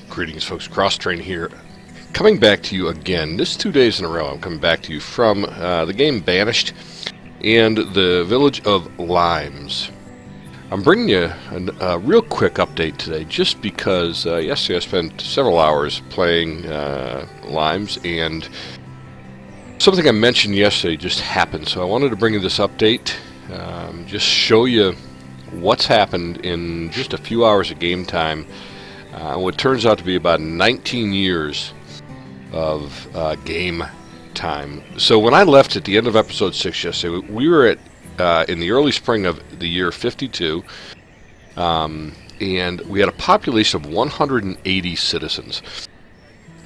Greetings, folks. Crosstrain here. Coming back to you again. This is 2 days in a row. I'm coming back to you from the game Banished and the village of Limes. I'm bringing you a real quick update today just because yesterday I spent several hours playing Limes, and something I mentioned yesterday just happened. So I wanted to bring you this update, just show you what's happened in just a few hours of game time. What turns out to be about 19 years of game time. So when I left at the end of episode 6 yesterday, we were at in the early spring of the year 52, and we had a population of 180 citizens.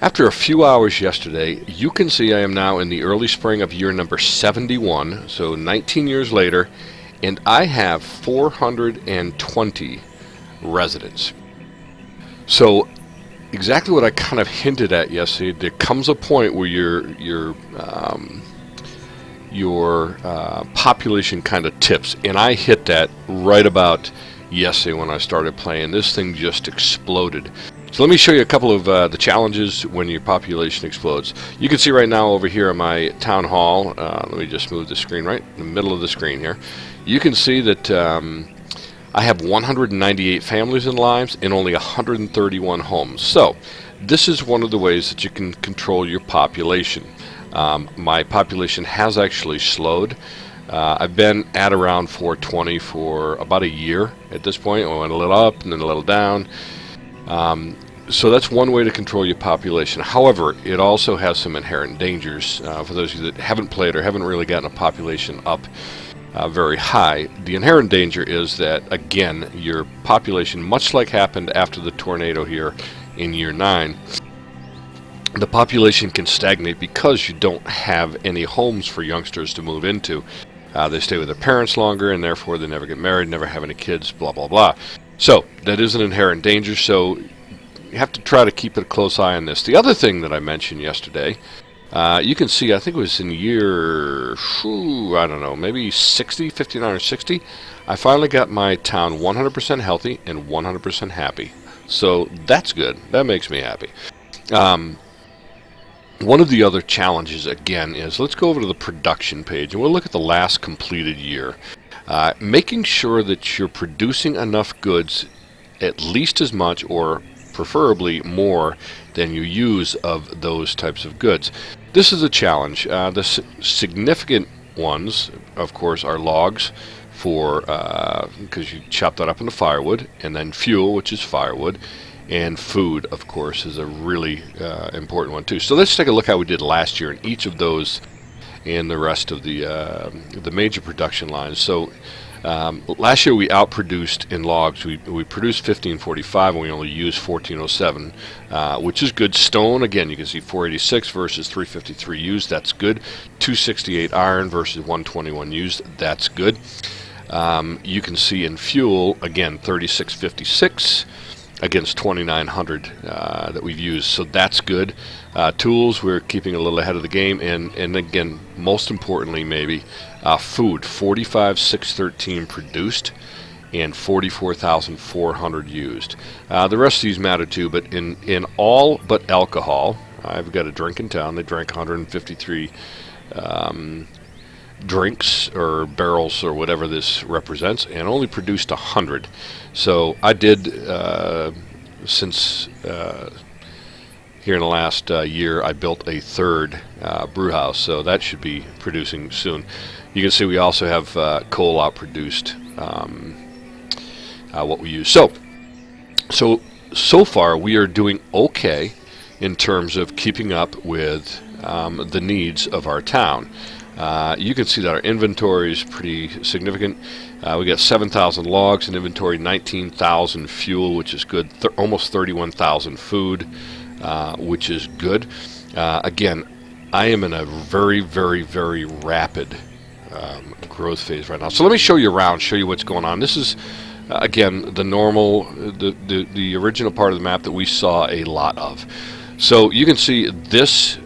After a few hours yesterday, you can see I am now in the early spring of year number 71, so 19 years later, and I have 420 residents. So exactly what I kind of hinted at yesterday, there comes a point where your population kind of tips, and I hit that right about yesterday when I started playing. This thing just exploded. So let me show you a couple of the challenges when your population explodes. You can see right now over here in my town hall, let me just move the screen right in the middle of the screen here. You can see that I have 198 families in Limes and only 131 homes. So this is one of the ways that you can control your population. My population has actually slowed. I've been at around 420 for about a year at this point. I went a little up and then a little down. So that's one way to control your population. However, it also has some inherent dangers. For those of you that haven't played or haven't really gotten a population up very high, the inherent danger is that, again, your population, much like happened after the tornado here in year 9, the population can stagnate because you don't have any homes for youngsters to move into. They stay with their parents longer, and therefore they never get married, never have any kids, blah, blah, blah. So that is an inherent danger, so you have to try to keep a close eye on this. The other thing that I mentioned yesterday, you can see, I think it was in year, I don't know, maybe 60, 59 or 60, I finally got my town 100% healthy and 100% happy. So that's good. That makes me happy. One of the other challenges, again, is let's go over to the production page, and we'll look at the last completed year. Making sure that you're producing enough goods, at least as much or preferably more than you use of those types of goods. This is a challenge. The significant ones, of course, are logs, for because you chop that up into firewood, and then fuel, which is firewood, and food, of course, is a really important one too. So let's take a look how we did last year in each of those and the rest of the major production lines. So last year we outproduced in logs. We produced 1545 and we only used 1407, which is good. Stone, again, you can see 486 versus 353 used. That's good. 268 iron versus 121 used. That's good. You can see in fuel, again, 3656 against 2900 that we've used, so that's good. Tools, we're keeping a little ahead of the game, and again, most importantly maybe, food, 45,613 produced and 44,400 used. The rest of these matter too, but in all but alcohol, I've got a drink in town. They drank 153 drinks or barrels or whatever this represents, and only produced 100. So I did, since here in the last year, I built a third brew house, so that should be producing soon. You can see we also have coal outproduced what we use. So far we are doing okay in terms of keeping up with the needs of our town. You can see that our inventory is pretty significant. We got 7,000 logs in inventory, 19,000 fuel, which is good, almost 31,000 food, which is good. Again, I am in a very, very, very rapid growth phase right now. So let me show you around, show you what's going on. This is, again, the normal, the original part of the map that we saw a lot of. So you can see this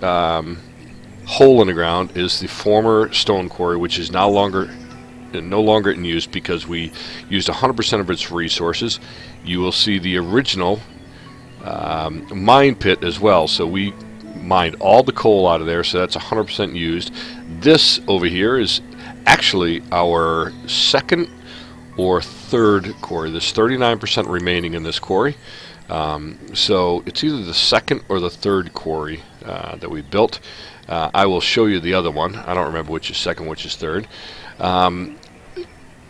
hole in the ground is the former stone quarry, which is no longer in use because we used 100% of its resources. You will see the original mine pit as well. So we mined all the coal out of there, so that's 100% used. This over here is actually our second or third quarry. There's 39% remaining in this quarry. So it's either the second or the third quarry that we built. I will show you the other one. I don't remember which is second, which is third.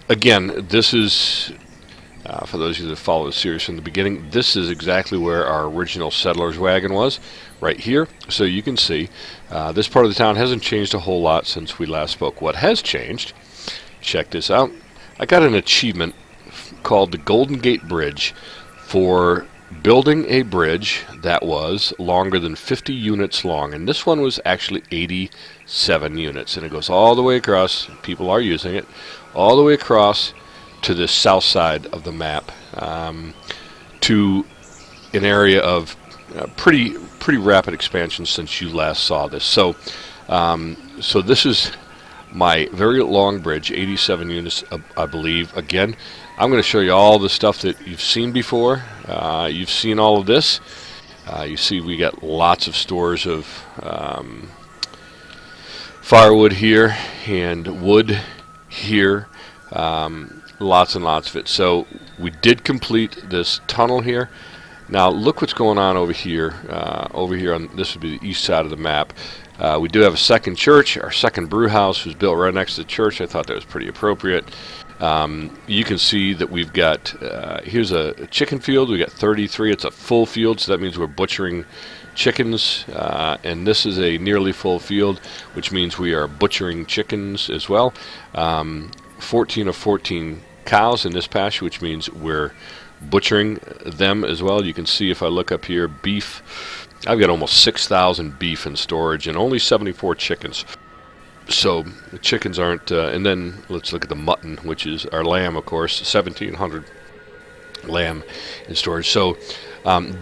Again, this is, for those of you that follow the series from the beginning, this is exactly where our original settler's wagon was, right here. So you can see this part of the town hasn't changed a whole lot since we last spoke. What has changed, check this out, I got an achievement called the Golden Gate Bridge for building a bridge that was longer than 50 units long, and this one was actually 87 units, and it goes all the way across. People are using it all the way across to the south side of the map, to an area of pretty rapid expansion since you last saw this. So so this is my very long bridge, 87 units, I believe. Again, I'm going to show you all the stuff that you've seen before. You've seen all of this. You see we got lots of stores of firewood here and wood here. Lots and lots of it. So we did complete this tunnel here. Now look what's going on over here. Over here on this would be the east side of the map. We do have a second church. Our second brew house was built right next to the church. I thought that was pretty appropriate. You can see that we've got, here's a chicken field. We got 33. It's a full field, so that means we're butchering chickens. And this is a nearly full field, which means we are butchering chickens as well. 14 of 14 cows in this pasture, which means we're butchering them as well. You can see if I look up here, beef. I've got almost 6,000 beef in storage and only 74 chickens. So the chickens aren't, and then let's look at the mutton, which is our lamb, of course, 1,700 lamb in storage. So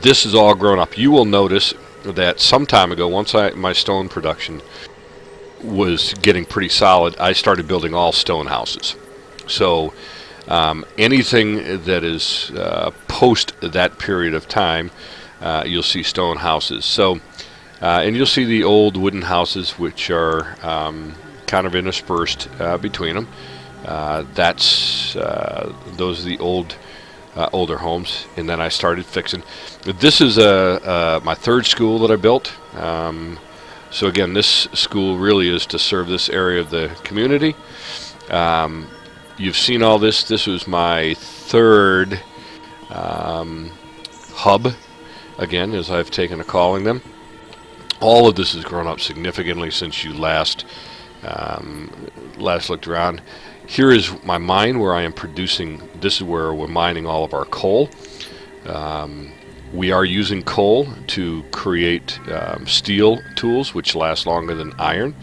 this is all grown up. You will notice that some time ago, once my stone production was getting pretty solid, I started building all stone houses. So anything that is post that period of time, you'll see stone houses. So and you'll see the old wooden houses, which are kind of interspersed between them. Those are the older homes, and then I started fixing. This is my third school that I built. So again, this school really is to serve this area of the community. You've seen all this. This was my third hub, again, as I've taken to calling them. All of this has grown up significantly since you last looked around. Here is my mine where I am producing. This is where we're mining all of our coal. We are using coal to create steel tools, which last longer than iron.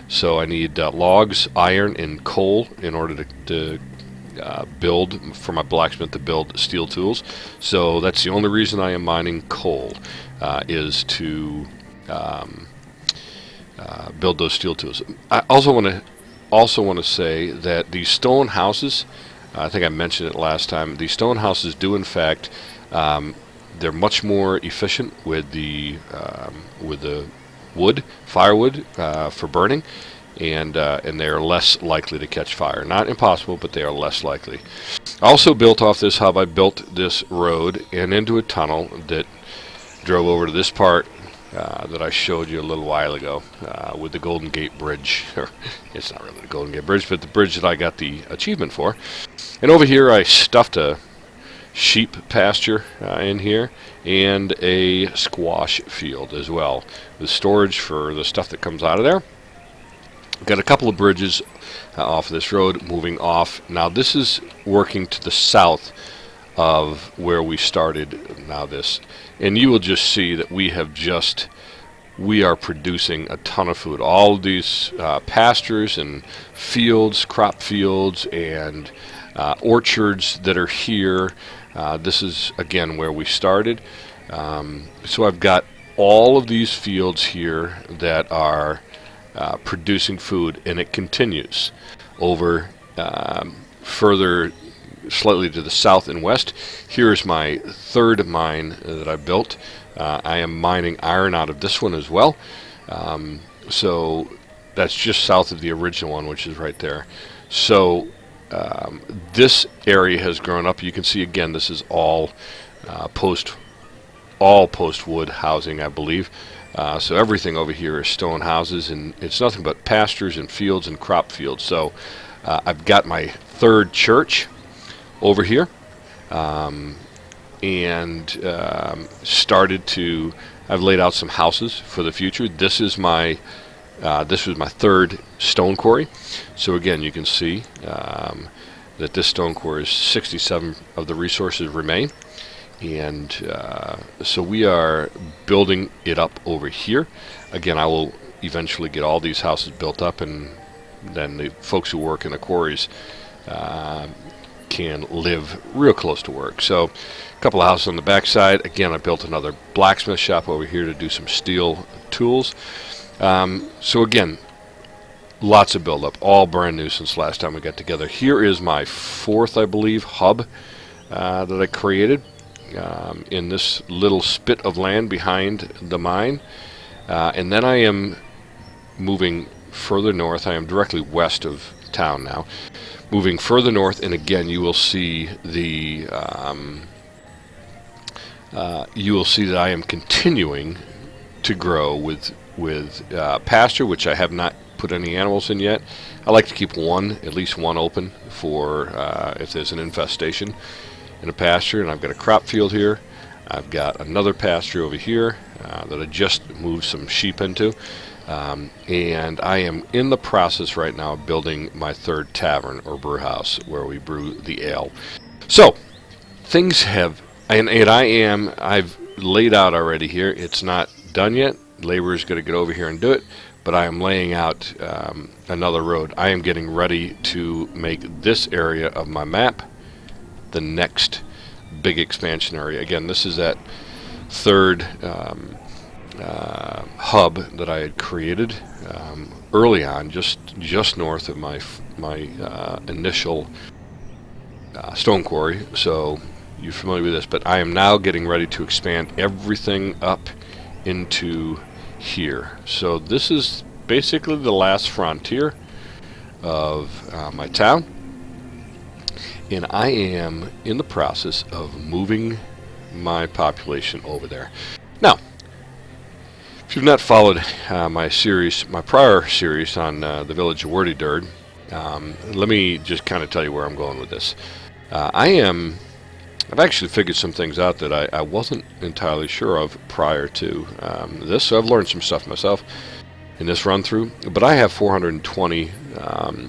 So I need logs, iron, and coal in order to build, for my blacksmith to build steel tools. So that's the only reason I am mining coal, is to build those steel tools. I also want to say that these stone houses, I think I mentioned it last time, these stone houses do in fact, they're much more efficient with the wood, firewood, for burning, and they are less likely to catch fire. Not impossible, but they are less likely. Also built off this hub, I built this road and into a tunnel that drove over to this part that I showed you a little while ago with the Golden Gate Bridge. It's not really the Golden Gate Bridge, but the bridge that I got the achievement for. And over here I stuffed a sheep pasture in here and a squash field as well, with storage for the stuff that comes out of there. Got a couple of bridges off of this road moving off. Now this is working to the south of where we started now this, and you will just see that we are producing a ton of food. All of these pastures and fields, crop fields, and orchards that are here. This is again where we started. So I've got all of these fields here that are producing food, and it continues over further slightly to the south and west. Here is my third mine that I built. I am mining iron out of this one as well. So that's just south of the original one, which is right there. So this area has grown up. You can see again, this is all post wood housing, I believe. So everything over here is stone houses, and it's nothing but pastures and fields and crop fields. So I've got my third church over here, and started to. I've laid out some houses for the future. This is my this was my third stone quarry. So again, you can see that this stone quarry is 67 of the resources remain. And so we are building it up over here. Again, I will eventually get all these houses built up, and then the folks who work in the quarries can live real close to work. So a couple of houses on the back side. Again, I built another blacksmith shop over here to do some steel tools. So again, lots of build up, all brand new since last time we got together. Here is my fourth, I believe, hub that I created. In this little spit of land behind the mine, and then I am moving further north. I am directly west of town now, moving further north, and again you will see the that I am continuing to grow with pasture, which I have not put any animals in yet. I like to keep at least one open for if there's an infestation in a pasture. And I've got a crop field here. I've got another pasture over here that I just moved some sheep into, and I am in the process right now of building my third tavern or brew house where we brew the ale. So things have, and I've laid out already here. It's not done yet. Laborer's going to get over here and do it, but I am laying out another road. I am getting ready to make this area of my map the next big expansion area. Again, this is that third hub that I had created early on, just north of my initial stone quarry. So you're familiar with this, but I am now getting ready to expand everything up into here. So this is basically the last frontier of my town. And I am in the process of moving my population over there. Now, if you've not followed my prior series on the village of Wordy Durd, let me just kind of tell you where I'm going with this. I've actually figured some things out that I wasn't entirely sure of prior to this, so I've learned some stuff myself in this run through, but I have 420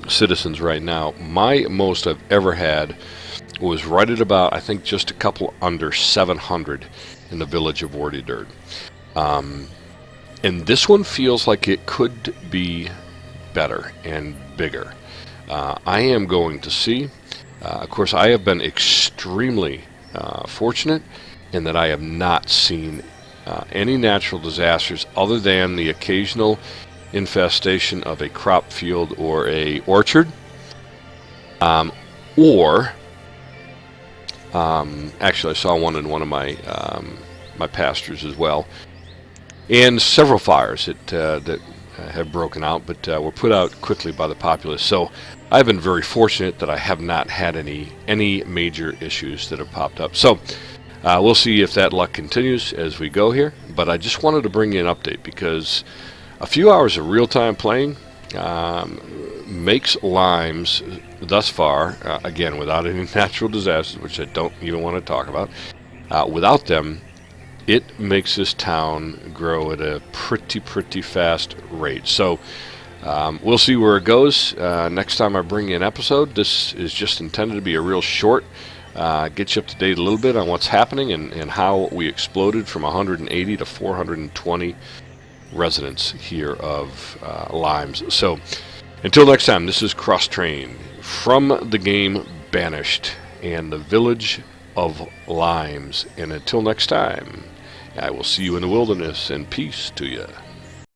citizens right now. My most I've ever had was right at about, I think, just a couple under 700 in the village of Wordy Durd. And this one feels like it could be better and bigger. I am going to see. Of course, I have been extremely fortunate in that I have not seen any natural disasters other than the occasional infestation of a crop field or a orchard, actually I saw one in one of my my pastures as well, and several fires that have broken out, but were put out quickly by the populace. So I've been very fortunate that I have not had any major issues that have popped up. So we'll see if that luck continues as we go here, but I just wanted to bring you an update because a few hours of real-time playing makes Limes thus far, again, without any natural disasters, which I don't even want to talk about, without them, it makes this town grow at a pretty fast rate. So we'll see where it goes. Next time I bring you an episode, this is just intended to be a real short, get you up to date a little bit on what's happening and how we exploded from 180 to 420 residents here of Limes. So until next time, this is Cross Train from the game Banished and the village of Limes. And until next time, I will see you in the wilderness, and peace to you.